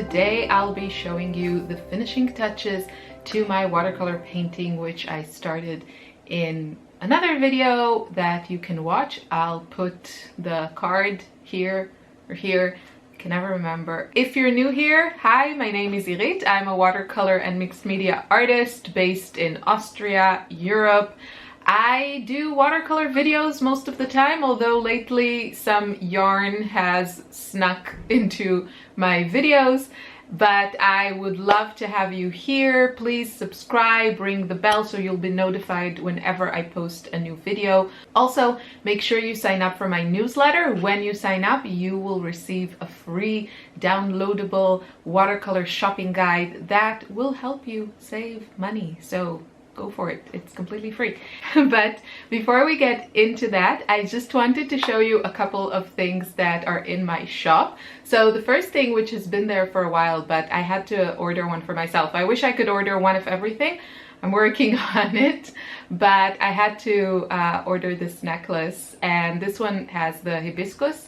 today I'll be showing you the finishing touches to my watercolor painting, which I started in another video that you can watch. I'll put the card here or here, I can never remember. If you're new here, hi, my name is Irit. I'm a watercolor and mixed media artist based in Austria, Europe. I do watercolor videos most of the time, although lately some yarn has snuck into my videos. But I would love to have you here. Please subscribe, ring the bell so you'll be notified whenever I post a new video. Also, make sure you sign up for my newsletter. When you sign up, you will receive a free downloadable watercolor shopping guide that will help you save money. So go for it, it's completely free. But before we get into that, I just wanted to show you a couple of things that are in my shop. So the first thing, which has been there for a while, but I had to order one for myself. I wish I could order one of everything. I'm working on it, but I had to order this necklace, and this one has the hibiscus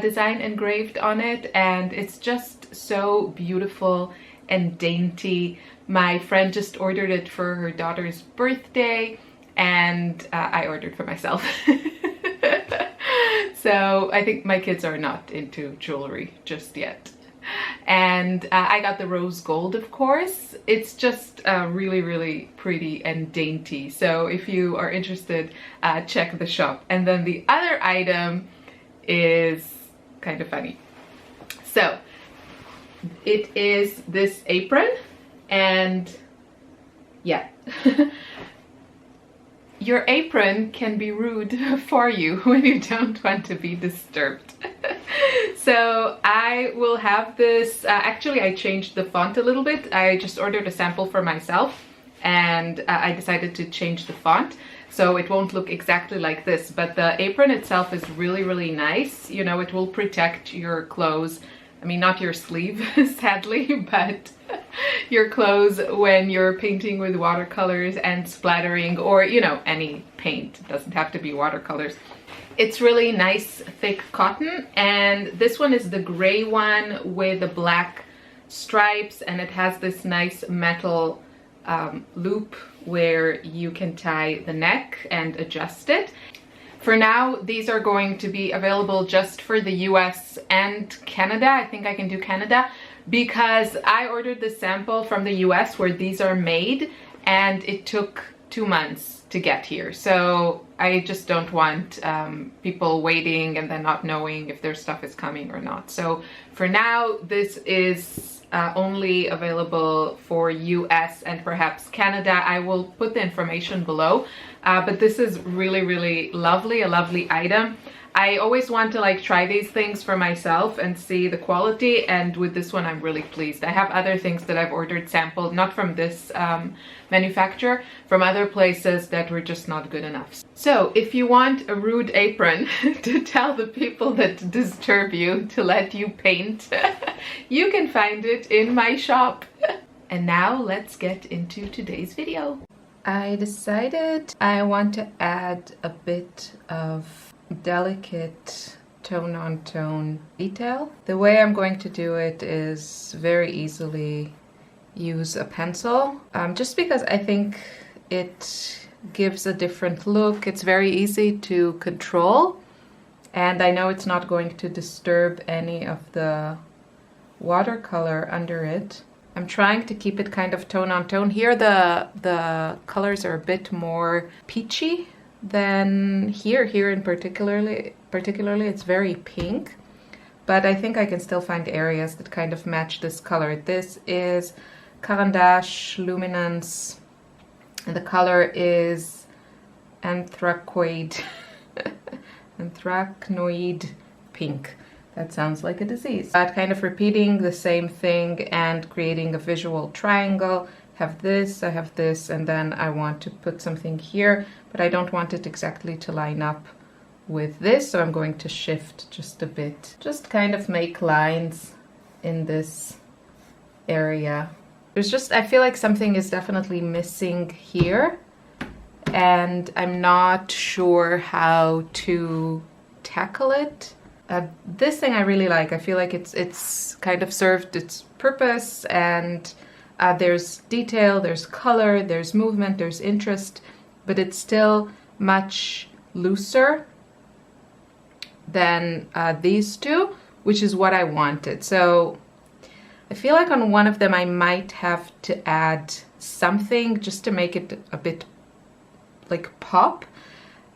design engraved on it, and it's just so beautiful and dainty. My friend just ordered it for her daughter's birthday, and I ordered for myself. So I think my kids are not into jewelry just yet. And I got the rose gold, of course. It's just really, really pretty and dainty. So if you are interested, check the shop. And then the other item is kind of funny. So it is this apron, and yeah. Your apron can be rude for you when you don't want to be disturbed. So I will have this, actually I changed the font a little bit. I just ordered a sample for myself, and I decided to change the font so it won't look exactly like this. But the apron itself is really, really nice. You know, it will protect your clothes. I mean, not your sleeve, sadly, but your clothes when you're painting with watercolors and splattering, or, you know, any paint. It doesn't have to be watercolors. It's really nice, thick cotton, and this one is the gray one with the black stripes, and it has this nice metal loop where you can tie the neck and adjust it. For now, these are going to be available just for the US and Canada. I think I can do Canada because I ordered the sample from the US where these are made, and it took 2 months to get here. So I just don't want people waiting and then not knowing if their stuff is coming or not. So for now, this is only available for US and perhaps Canada. I will put the information below, but this is really, really lovely, a lovely item. I always want to like try these things for myself and see the quality, and with this one I'm really pleased. I have other things that I've ordered sampled, not from this manufacturer, from other places that were just not good enough. So if you want a rude apron to tell the people that disturb you to let you paint, you can find it in my shop. And now let's get into today's video. I decided I want to add a bit of delicate tone-on-tone detail. The way I'm going to do it is very easily use a pencil, just because I think it gives a different look. It's very easy to control, and I know it's not going to disturb any of the watercolor under it. I'm trying to keep it kind of tone-on-tone. Here the colors are a bit more peachy than here in particularly it's very pink, but I think I can still find areas that kind of match this color. This is Caran Luminance, and the color is anthracnoid pink. That sounds like a disease. But kind of repeating the same thing and creating a visual triangle. I have this, and then I want to put something here, but I don't want it exactly to line up with this, so I'm going to shift just a bit. Just kind of make lines in this area. There's just, I feel like something is definitely missing here, and I'm not sure how to tackle it. This thing I really like. I feel like it's kind of served its purpose, and there's detail, there's color, there's movement, there's interest, but it's still much looser than these two, which is what I wanted. So I feel like on one of them I might have to add something just to make it a bit like pop,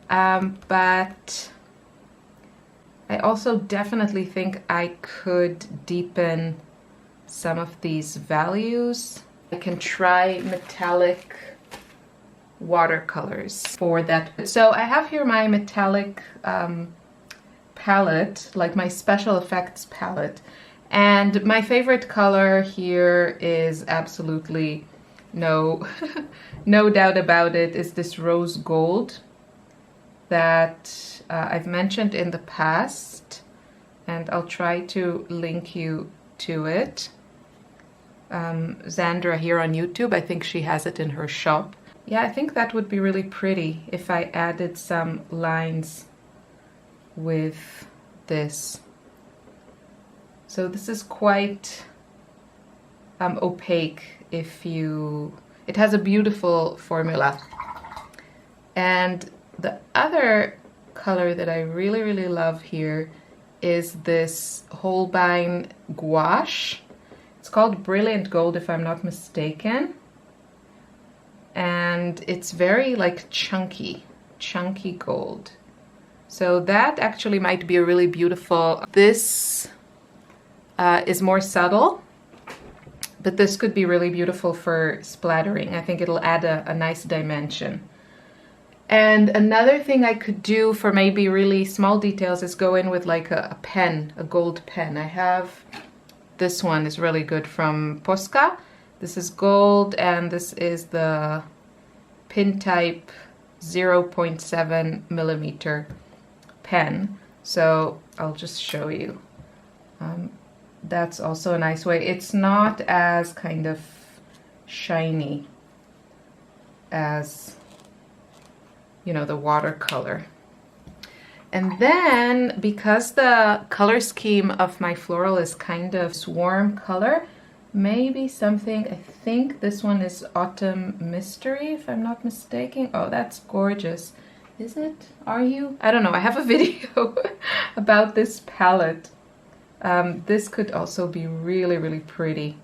but I also definitely think I could deepen some of these values. I can try metallic watercolors for that. So I have here my metallic palette, like my special effects palette, and my favorite color here is absolutely no doubt about it, is this rose gold that I've mentioned in the past, and I'll try to link you to it. Zandra here on YouTube, I think she has it in her shop. Yeah, I think that would be really pretty if I added some lines with this. So this is quite opaque. It has a beautiful formula. And the other color that I really love here is this Holbein gouache. It's called Brilliant Gold, if I'm not mistaken. And it's very like chunky gold. So that actually might be a really beautiful. This is more subtle, but this could be really beautiful for splattering. I think it'll add a nice dimension. And another thing I could do for maybe really small details is go in with like a pen, a gold pen. I have this one, is really good, from Posca. This is gold, and this is the pin type 0.7 millimeter pen. So I'll just show you. That's also a nice way. It's not as kind of shiny as, you know, the watercolor. And then, because the color scheme of my floral is kind of warm color, maybe something, I think this one is Autumn Mystery, if I'm not mistaken. Oh, that's gorgeous. Is it? Are you? I don't know. I have a video about this palette. This could also be really pretty.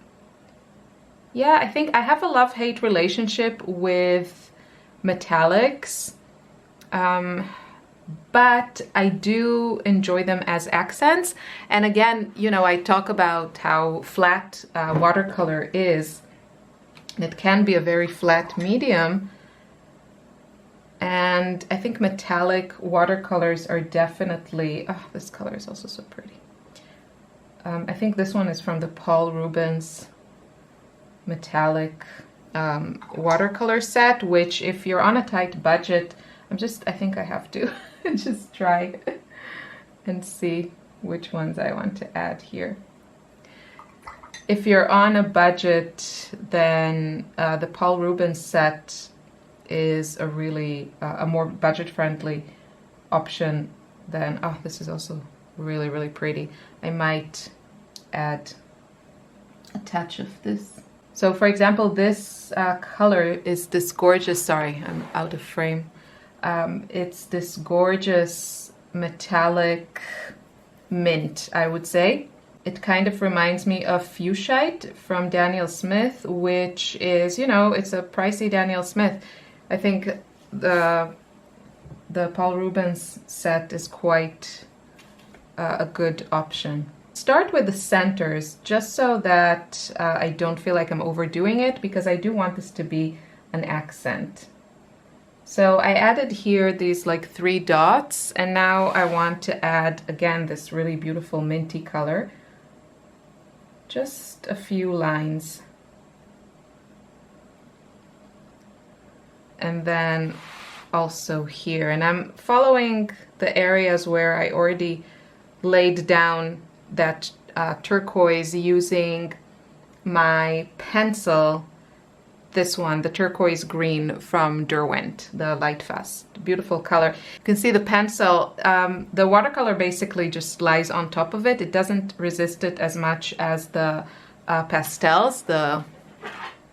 Yeah, I think I have a love-hate relationship with metallics. But I do enjoy them as accents. And again, you know, I talk about how flat watercolor is. It can be a very flat medium. And I think metallic watercolors are definitely... Oh, this color is also so pretty. I think this one is from the Paul Rubens metallic watercolor set, which if you're on a tight budget, I think I have to just try and see which ones I want to add here. If you're on a budget, then the Paul Rubens set is a really a more budget-friendly option than... Oh, this is also really pretty. I might add a touch of this. So for example, this color is this gorgeous... Sorry, I'm out of frame. It's this gorgeous metallic mint, I would say. It kind of reminds me of Fuchsite from Daniel Smith, which is, you know, it's a pricey Daniel Smith. I think the Paul Rubens set is quite a good option. Start with the centers, just so that I don't feel like I'm overdoing it, because I do want this to be an accent. So I added here these like 3 dots, and now I want to add again this really beautiful minty color. Just a few lines. And then also here, and I'm following the areas where I already laid down that turquoise using my pencil this one, the turquoise green from Derwent, the Light Fast. Beautiful color. You can see the pencil, the watercolor basically just lies on top of it. It doesn't resist it as much as the pastels, the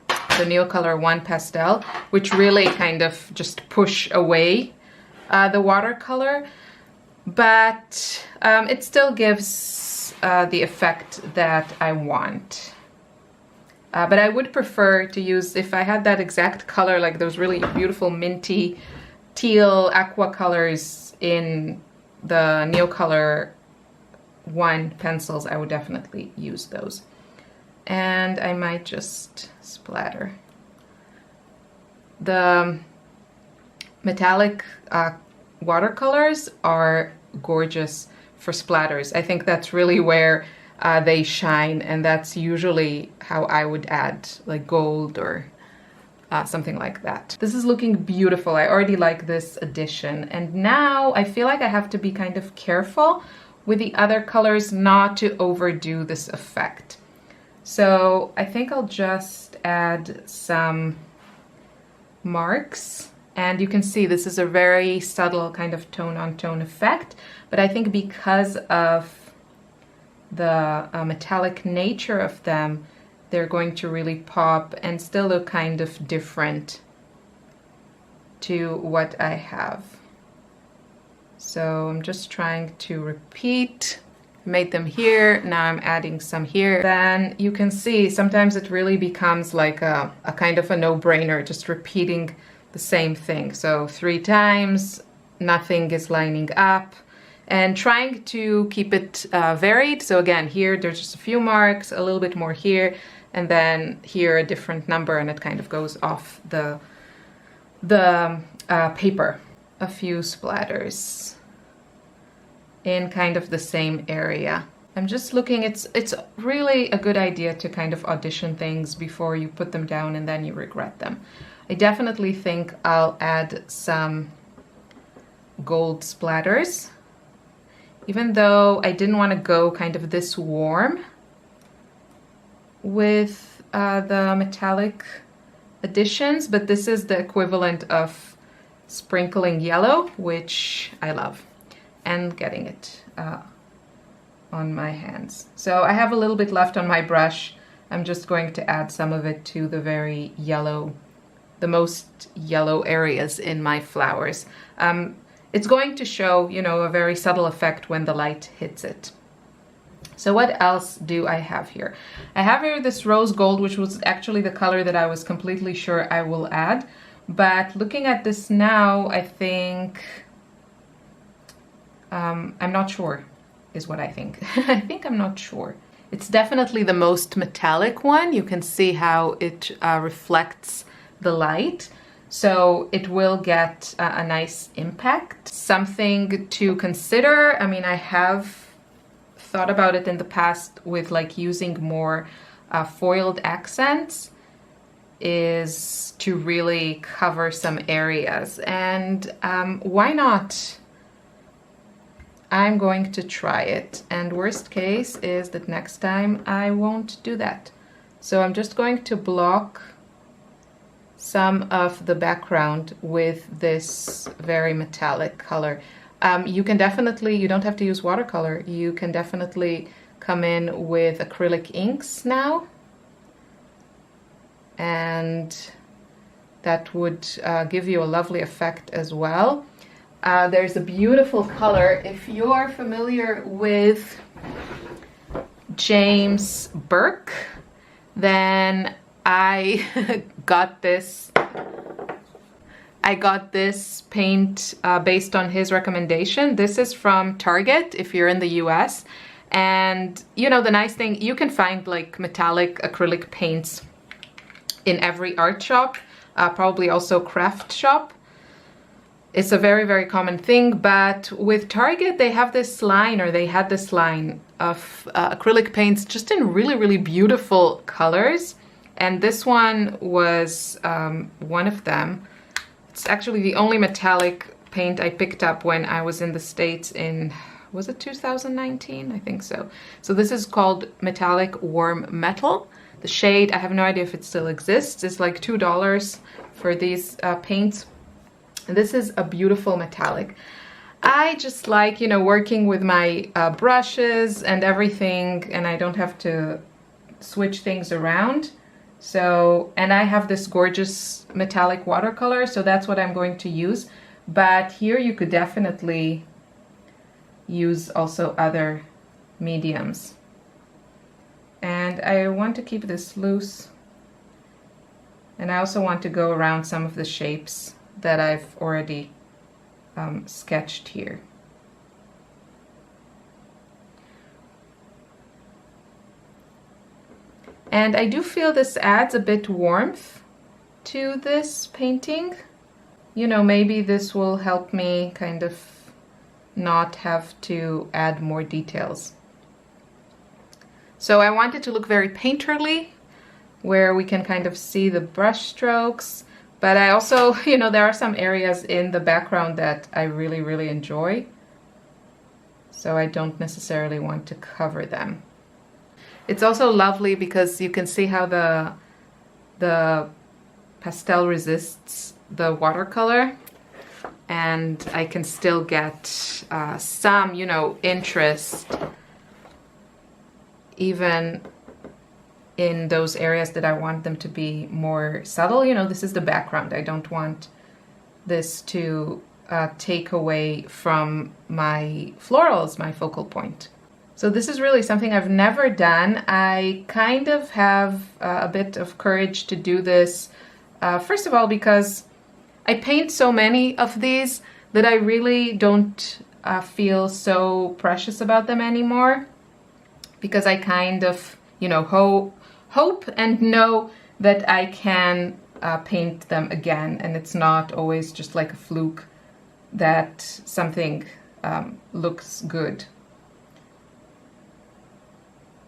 Neocolor 1 pastel, which really kind of just push away the watercolor, but it still gives the effect that I want. But I would prefer to use, if I had that exact color, like those really beautiful minty teal aqua colors in the Neocolor 1 pencils, I would definitely use those. And I might just splatter. The metallic watercolors are gorgeous for splatters. I think that's really where they shine, and that's usually how I would add like gold or something like that. This is looking beautiful. I already like this addition, and now I feel like I have to be kind of careful with the other colors not to overdo this effect. So I think I'll just add some marks, and you can see this is a very subtle kind of tone-on-tone effect, but I think because of the metallic nature of them, they're going to really pop and still look kind of different to what I have. So I'm just trying to repeat. Made them here, now I'm adding some here. Then you can see sometimes it really becomes like a kind of a no-brainer, just repeating the same thing. So 3 times, nothing is lining up, and trying to keep it varied. So again, here there's just a few marks, a little bit more here, and then here a different number, and it kind of goes off the paper. A few splatters in kind of the same area. I'm just looking, it's really a good idea to kind of audition things before you put them down and then you regret them. I definitely think I'll add some gold splatters, even though I didn't want to go kind of this warm with the metallic additions, but this is the equivalent of sprinkling yellow, which I love, and getting it on my hands. So I have a little bit left on my brush. I'm just going to add some of it to the very yellow, the most yellow areas in my flowers. It's going to show, you know, a very subtle effect when the light hits it. So what else do I have here? I have here this rose gold, which was actually the color that I was completely sure I will add. But looking at this now, I think, I'm not sure, is what I think. I think I'm not sure. It's definitely the most metallic one. You can see how it reflects the light. So it will get a nice impact. Something to consider, I mean, I have thought about it in the past with like using more foiled accents, is to really cover some areas. And why not? I'm going to try it. And worst case is that next time I won't do that. So I'm just going to block some of the background with this very metallic color. You can definitely, you don't have to use watercolor. You can definitely come in with acrylic inks now. And that would give you a lovely effect as well. There's a beautiful color. If you're familiar with James Burke, then I got this paint based on his recommendation. This is from Target if you're in the US. And you know, the nice thing, you can find like metallic acrylic paints in every art shop, probably also craft shop. It's a very, very common thing, but with Target, they have this line, or they had this line of acrylic paints just in really, really beautiful colors. And this one was one of them. It's actually the only metallic paint I picked up when I was in the States in, was it 2019? I think so. So this is called Metallic Warm Metal. shade. I have no idea if it still exists. It's like $2 for these paints. And this is a beautiful metallic. I just like, you know, working with my brushes and everything, and I don't have to switch things around. So, and I have this gorgeous metallic watercolor, so that's what I'm going to use. But here you could definitely use also other mediums. And I want to keep this loose. And I also want to go around some of the shapes that I've already sketched here. And I do feel this adds a bit warmth to this painting. You know, maybe this will help me kind of not have to add more details. So I want it to look very painterly, where we can kind of see the brush strokes. But I also, you know, there are some areas in the background that I really, really enjoy. So I don't necessarily want to cover them. It's also lovely because you can see how the pastel resists the watercolor. And I can still get some, you know, interest even in those areas that I want them to be more subtle. You know, this is the background. I don't want this to take away from my florals, my focal point. So this is really something I've never done. I kind of have a bit of courage to do this. First of all, because I paint so many of these that I really don't feel so precious about them anymore. Because I kind of, you know, hope and know that I can paint them again, and it's not always just like a fluke that something looks good.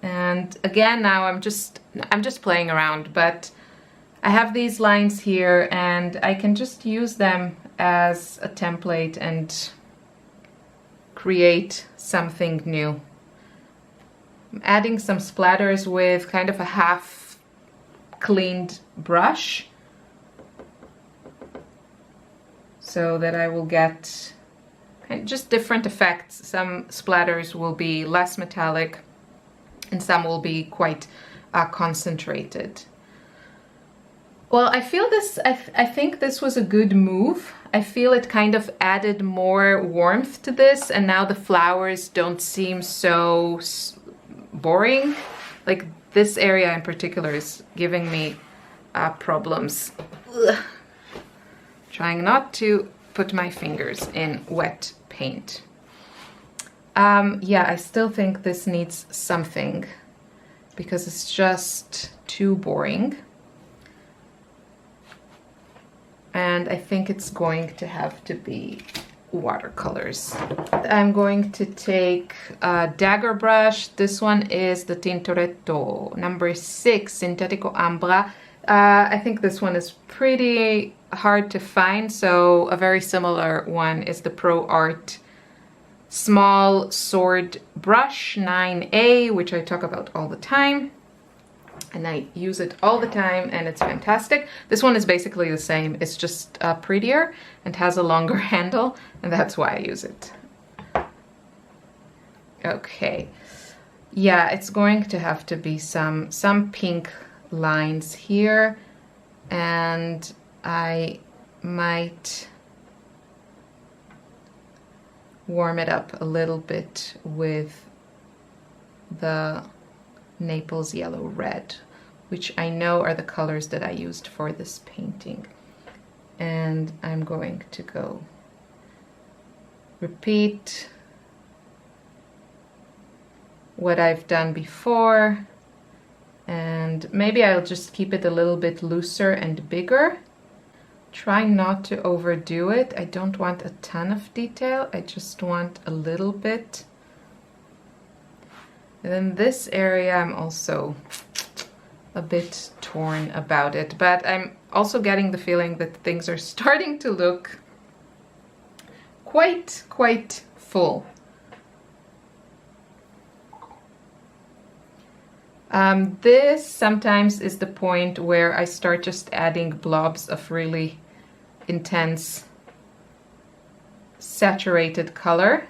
And again, now I'm just playing around, but I have these lines here and I can just use them as a template and create something new. I'm adding some splatters with kind of a half cleaned brush so that I will get just different effects. Some splatters will be less metallic and some will be quite concentrated. Well, I feel this, I think this was a good move. I feel it kind of added more warmth to this, and now the flowers don't seem so boring. Like this area in particular is giving me problems. Ugh. Trying not to put my fingers in wet paint. Yeah, I still think this needs something because it's just too boring. And I think it's going to have to be watercolors. I'm going to take a dagger brush. This one is the Tintoretto number 6 Sintetico Ambra. I think this one is pretty hard to find, so a very similar one is the Pro Art small sword brush 9A, which I talk about all the time. And I use it all the time and it's fantastic. This one is basically the same. It's just prettier and has a longer handle, and that's why I use it. Okay. Yeah, it's going to have to be some pink lines here, and I might warm it up a little bit with the Naples yellow red, which I know are the colors that I used for this painting. And I'm going to go repeat what I've done before, and maybe I'll just keep it a little bit looser and bigger. Try not to overdo it. I don't want a ton of detail, I just want a little bit. And then this area I'm also a bit torn about it, but I'm also getting the feeling that things are starting to look quite full. This sometimes is the point where I start just adding blobs of really intense saturated color.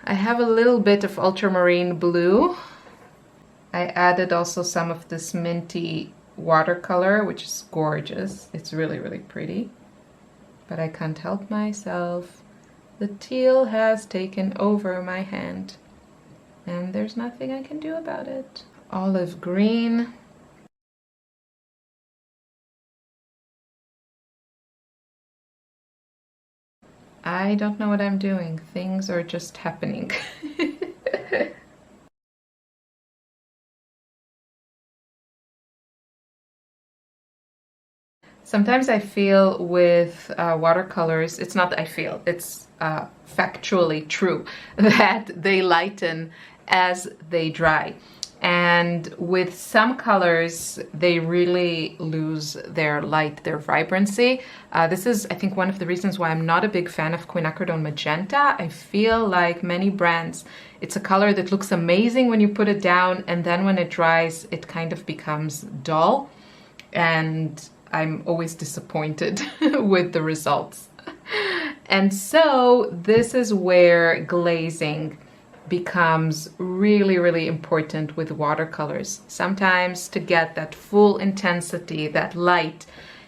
I have a little bit of ultramarine blue. I added also some of this minty watercolor, which is gorgeous. It's really, really pretty. But I can't help myself. The teal has taken over my hand, and there's nothing I can do about it. Olive green. I don't know what I'm doing. Things are just happening. Sometimes I feel with watercolors, it's not that I feel, it's factually true that they lighten as they dry. And with some colors, they really lose their light, their vibrancy. This is, I think, one of the reasons why I'm not a big fan of quinacridone magenta. I feel like many brands, it's a color that looks amazing when you put it down, and then when it dries, it kind of becomes dull. And I'm always disappointed with the results. And so this is where glazing becomes really, really important with watercolors. Sometimes to get that full intensity, that light,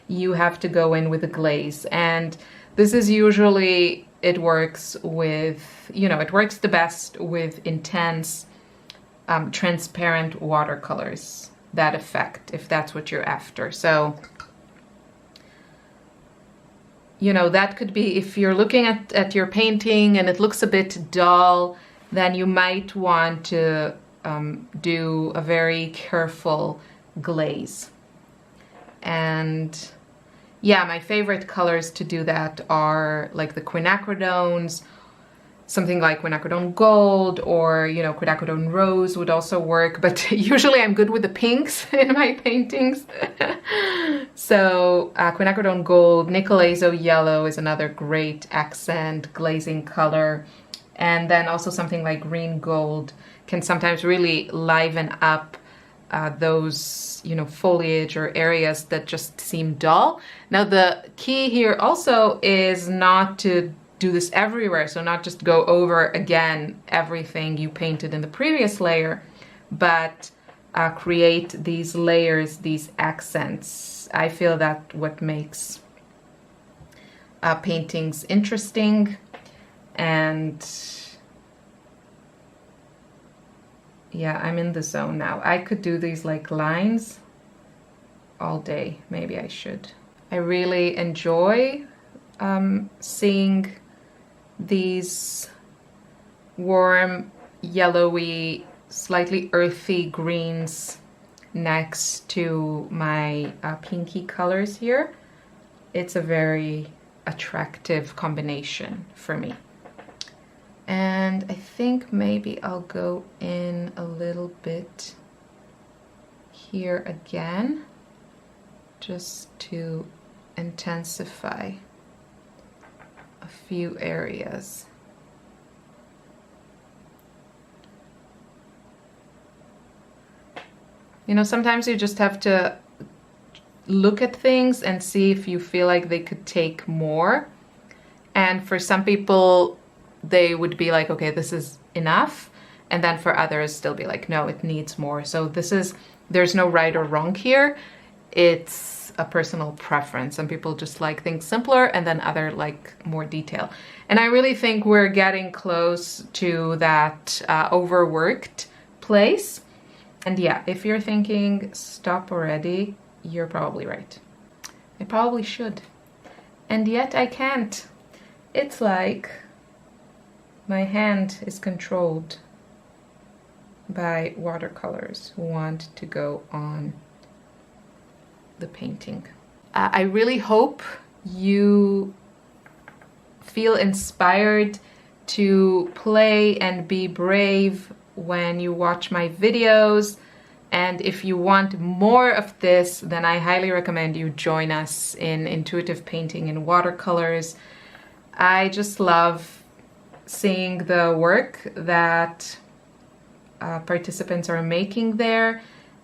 you have to go in with a glaze. And this is usually, it works with, you know, it works the best with intense, transparent watercolors, that effect, if that's what you're after. So, you know, that could be, if you're looking at your painting and it looks a bit dull, then you might want to do a very careful glaze. And yeah, my favorite colors to do that are like the quinacridones, something like quinacridone gold, or, you know, quinacridone rose would also work, but usually I'm good with the pinks in my paintings. So quinacridone gold, nickel azo yellow is another great accent glazing color. And then also something like green gold can sometimes really liven up those, you know, foliage or areas that just seem dull. Now the key here also is not to do this everywhere, so not just go over again everything you painted in the previous layer, but create these layers, these accents. I feel that what makes paintings interesting. And yeah, I'm in the zone now. I could do these like lines all day. Maybe I should. I really enjoy seeing these warm, yellowy, slightly earthy greens next to my pinky colors here. It's a very attractive combination for me. And I think maybe I'll go in a little bit here again, just to intensify a few areas. You know, sometimes you just have to look at things and see if you feel like they could take more. And for some people, they would be like, okay, this is enough. And then for others, they'll be like, no, it needs more. So there's no right or wrong here. It's a personal preference. Some people just like things simpler, and then other like more detail. And I really think we're getting close to that overworked place. And yeah, if you're thinking, stop already, you're probably right. I probably should. And yet I can't. It's like my hand is controlled by watercolors who want to go on the painting. I really hope you feel inspired to play and be brave when you watch my videos. And if you want more of this, then I highly recommend you join us in intuitive painting in watercolors. I just love seeing the work that participants are making there,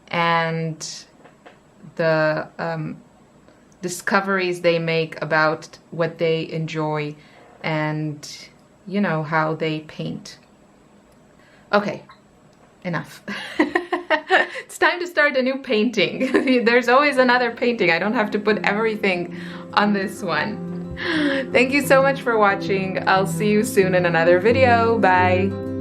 and the discoveries they make about what they enjoy and, you know, how they paint. Okay, enough. It's time to start a new painting. There's always another painting. I don't have to put everything on this one. Thank you so much for watching. I'll see you soon in another video. Bye.